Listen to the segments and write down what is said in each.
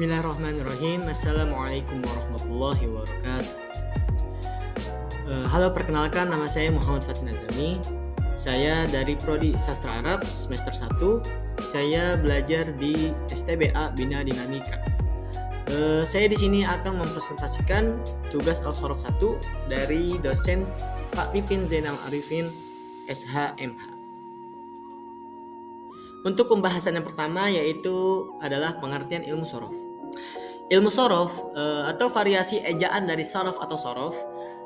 Bismillahirrahmanirrahim. Assalamualaikum warahmatullahi wabarakatuh. Halo, perkenalkan nama saya Muhammad Fatin Azami. Saya dari Prodi Sastra Arab semester 1. Saya belajar di STBA Bina Dinamika. Saya di sini akan mempresentasikan tugas Al-Sorof 1 dari dosen Pak Pipin Zainal Arifin SHMH. Untuk pembahasan yang pertama yaitu adalah pengertian ilmu sorof. Ilmu sorof atau variasi ejaan dari sorof atau sorof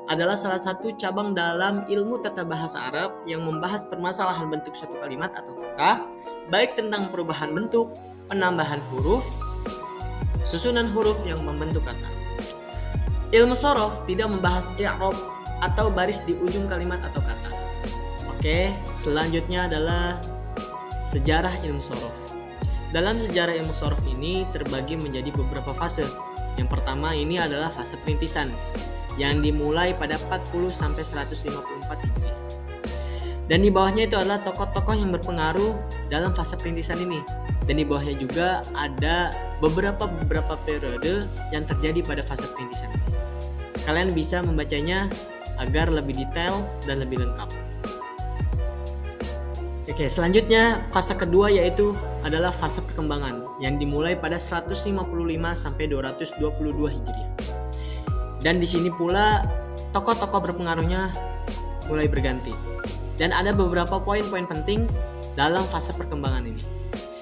adalah salah satu cabang dalam ilmu tata bahasa Arab yang membahas permasalahan bentuk suatu kalimat atau kata, baik tentang perubahan bentuk, penambahan huruf, susunan huruf yang membentuk kata. Ilmu sorof tidak membahas i'rab atau baris di ujung kalimat atau kata. Oke, selanjutnya adalah sejarah ilmu sorof. Dalam sejarah ilmu sorof ini terbagi menjadi beberapa fase. Yang pertama ini adalah fase perintisan yang dimulai pada 40 sampai 154 Hijriah. Dan di bawahnya itu adalah tokoh-tokoh yang berpengaruh dalam fase perintisan ini. Dan di bawahnya juga ada beberapa periode yang terjadi pada fase perintisan ini. Kalian bisa membacanya agar lebih detail dan lebih lengkap. Oke, selanjutnya fase kedua yaitu adalah fase perkembangan yang dimulai pada 155 sampai 222 Hijriah. Dan di sini pula tokoh-tokoh berpengaruhnya mulai berganti. Dan ada beberapa poin-poin penting dalam fase perkembangan ini.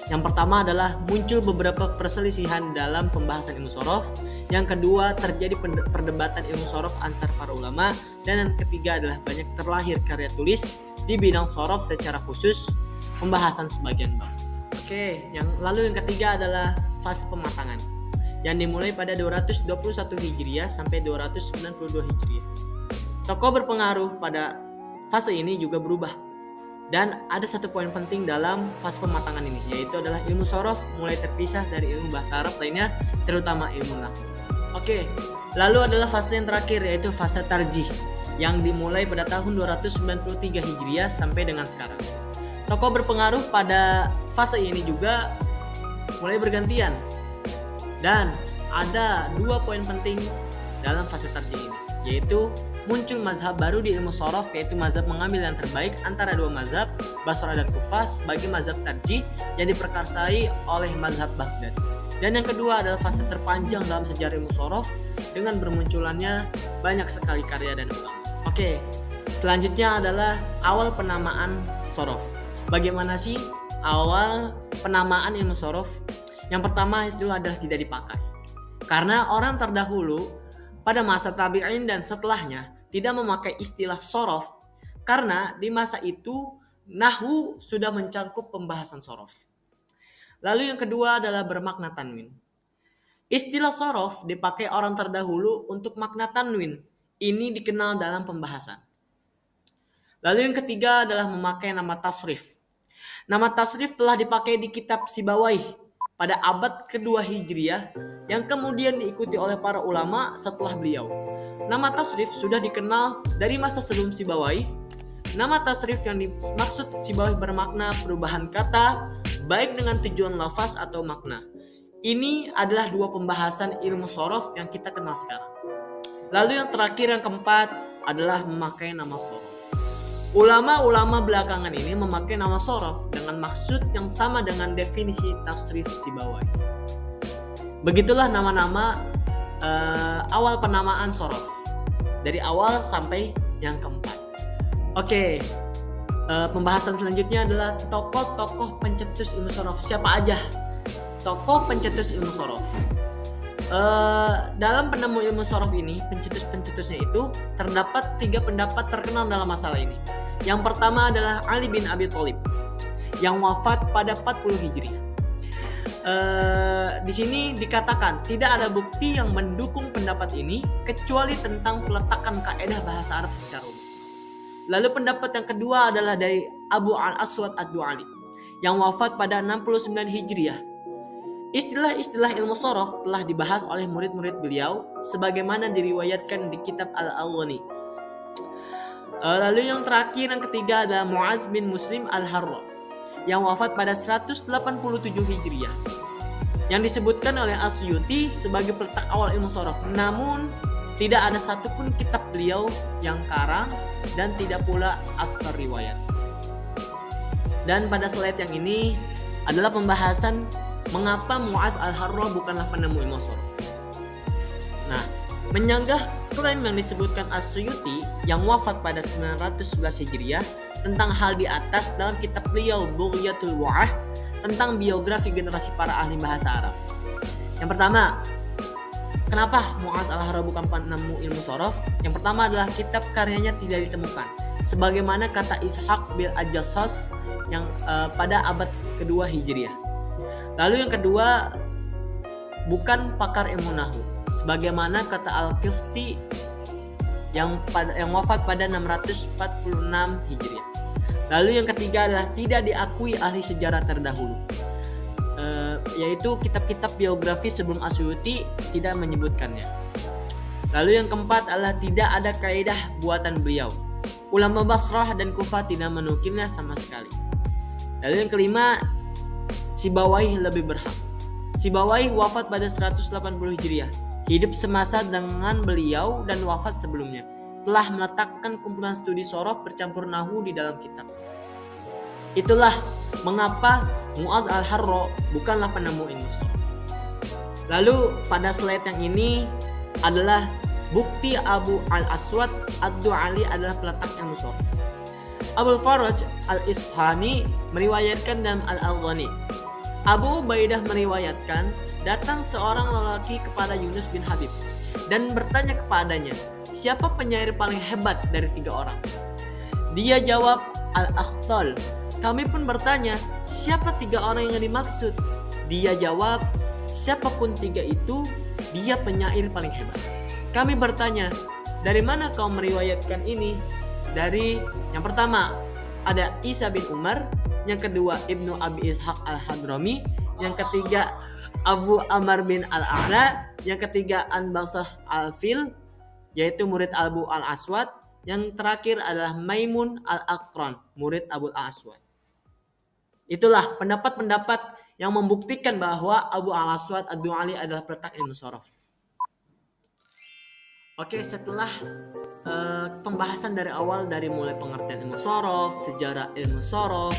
Yang pertama adalah muncul beberapa perselisihan dalam pembahasan ilmu sorof. Yang kedua terjadi perdebatan ilmu sorof antar para ulama. Dan yang ketiga adalah banyak terlahir karya tulis di bidang sorof secara khusus, pembahasan sebagian bab. Oke, lalu yang ketiga adalah fase pematangan yang dimulai pada 221 Hijriah sampai 292 Hijriah. Tokoh berpengaruh pada fase ini juga berubah. Dan ada satu poin penting dalam fase pematangan ini, yaitu adalah ilmu sorof mulai terpisah dari ilmu bahasa Arab lainnya, terutama ilmu nahwu. Oke, lalu adalah fase yang terakhir yaitu fase tarjih yang dimulai pada tahun 293 Hijriah sampai dengan sekarang. Tokoh berpengaruh pada fase ini juga mulai bergantian. Dan ada dua poin penting dalam fase tarjih ini, yaitu muncul mazhab baru di ilmu sorof, yaitu mazhab mengambil yang terbaik antara dua mazhab, Basrah dan Kufah, sebagai mazhab tarjih yang diperkarsai oleh mazhab Baghdad. Dan yang kedua adalah fase terpanjang dalam sejarah ilmu sorof dengan bermunculannya banyak sekali karya dan ulama. Oke, selanjutnya adalah awal penamaan sorof. Bagaimana sih awal penamaan ilmu sorof? Yang pertama itu adalah tidak dipakai. Karena orang terdahulu pada masa tabi'in dan setelahnya tidak memakai istilah sorof. Karena di masa itu nahwu sudah mencakup pembahasan sorof. Lalu yang kedua adalah bermakna tanwin. Istilah sorof dipakai orang terdahulu untuk makna tanwin. Ini dikenal dalam pembahasan. Lalu yang ketiga adalah memakai nama tasrif. Nama tasrif telah dipakai di kitab Sibawayh pada abad kedua Hijriah yang kemudian diikuti oleh para ulama setelah beliau. Nama tasrif sudah dikenal dari masa sebelum Sibawayh. Nama tasrif yang dimaksud Sibawayh bermakna perubahan kata baik dengan tujuan lafaz atau makna. Ini adalah dua pembahasan ilmu sorof yang kita kenal sekarang. Lalu yang terakhir, yang keempat adalah memakai nama sorof. Ulama-ulama belakangan ini memakai nama sorof dengan maksud yang sama dengan definisi tasrif Sibawayh. Begitulah nama-nama awal penamaan sorof dari awal sampai yang keempat. Oke, pembahasan selanjutnya adalah tokoh-tokoh pencetus ilmu sorof. Siapa aja tokoh pencetus ilmu sorof? Dalam penemu ilmu sorof ini, pencetusnya itu terdapat 3 pendapat terkenal dalam masalah ini. Yang pertama adalah Ali bin Abi Thalib yang wafat pada 40 Hijriah. Di sini dikatakan tidak ada bukti yang mendukung pendapat ini kecuali tentang peletakan kaidah bahasa Arab secara umum. Lalu pendapat yang kedua adalah dari Abu al-Aswad ad-Du'ali yang wafat pada 69 Hijriah. Istilah-istilah ilmu sorof telah dibahas oleh murid-murid beliau sebagaimana diriwayatkan di kitab Al-Awwani. Lalu yang terakhir, yang ketiga adalah Mu'az bin Muslim al-Harra yang wafat pada 187 Hijriah. yang disebutkan oleh As-Suyuti sebagai peletak awal ilmu sorof. Namun tidak ada satupun kitab beliau yang karang dan tidak pula aksar riwayat. Dan pada slide yang ini adalah pembahasan mengapa Mu'adz al-Harra bukanlah penemu ilmu sorof. Nah, menyanggah klaim yang disebutkan As-Suyuti yang wafat pada 911 Hijriah tentang hal di atas dalam kitab beliau Bughyatul Wa'ah tentang biografi generasi para ahli bahasa Arab. Yang pertama, kenapa Mu'adz al-Harra bukan penemu ilmu sorof? Yang pertama adalah kitab karyanya tidak ditemukan, sebagaimana kata Ishaq bin Al-Jassas yang pada abad kedua Hijriah. Lalu yang kedua, bukan pakar ilmu nahwu, sebagaimana kata Al-Qifti yang wafat pada 646 Hijriah. Lalu yang ketiga adalah tidak diakui ahli sejarah terdahulu, yaitu kitab-kitab biografi sebelum As-Suyuti tidak menyebutkannya. Lalu yang keempat adalah tidak ada kaidah buatan beliau. Ulama Basrah dan Kufah tidak menukilnya sama sekali. Lalu yang kelima, Sibawayh lebih berhak. Sibawayh wafat pada 180 Hijriah, hidup semasa dengan beliau dan wafat sebelumnya, telah meletakkan kumpulan studi sorof bercampur nahwu di dalam kitab. Itulah mengapa Mu'adz al-Harra bukanlah penemu ilmu sorof. Lalu pada slide yang ini adalah bukti Abu al-Aswad ad-Du'ali adalah peletak ilmu sorof. Abul Faraj al-Isfahani meriwayatkan dalam Al-Ghani. Abu Ubaidah meriwayatkan datang seorang lelaki kepada Yunus bin Habib dan bertanya kepadanya, siapa penyair paling hebat dari 3 orang? Dia jawab, Al-Akhtal. Kami pun bertanya, siapa 3 orang yang dimaksud? Dia jawab, siapapun 3 itu, dia penyair paling hebat. Kami bertanya, dari mana kau meriwayatkan ini? Dari yang pertama ada Isa bin Umar, yang kedua Ibnu Abi Ishaq al-Hadrami, yang ketiga Abu Amr bin al-A'la, yang ketiga Anbasah al-Fil, yaitu murid Abu al-Aswad, yang terakhir adalah Maimun al-Aqran, murid Abu al-Aswad. Itulah pendapat-pendapat yang membuktikan bahwa Abu al-Aswad ad-Du'ali adalah peletak ilmu sorof. Oke, setelah pembahasan dari awal, dari mulai pengertian ilmu sorof, sejarah ilmu sorof,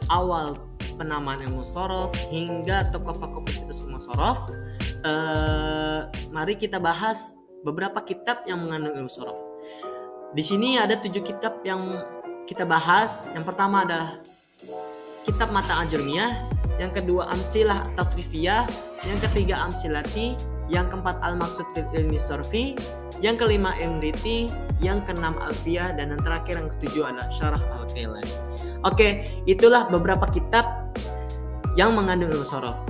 awal penamaan ilmu sorof, hingga tokoh-tokoh pencetus ilmu sorof, mari kita bahas beberapa kitab yang mengandung ilmu sorof. Di sini ada 7 kitab yang kita bahas. Yang pertama adalah kitab Mata Ajurmiyah, yang kedua Amsilah Tasrifiyah, yang ketiga Amsilati, yang keempat Al-Maqsud fil Ilmi Sorfi, yang kelima Imriti, yang keenam Alfiyah, dan yang terakhir yang ketujuh adalah Syarah Al-Kailani. Oke, itulah beberapa kitab yang mengandung ilmu sorof.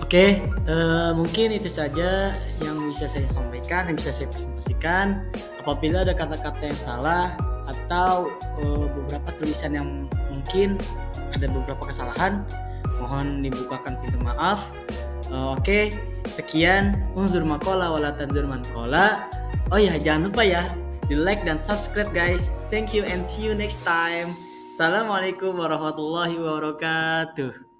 Oke, mungkin itu saja yang bisa saya sampaikan, yang bisa saya presentasikan. Apabila ada kata-kata yang salah atau beberapa tulisan yang mungkin ada beberapa kesalahan, mohon dibukakan pintu maaf. Oke, sekian. Unzur maqala wala tanzur man qala. Oh ya, jangan lupa ya di like dan subscribe guys. Thank you and see you next time. Assalamualaikum warahmatullahi wabarakatuh.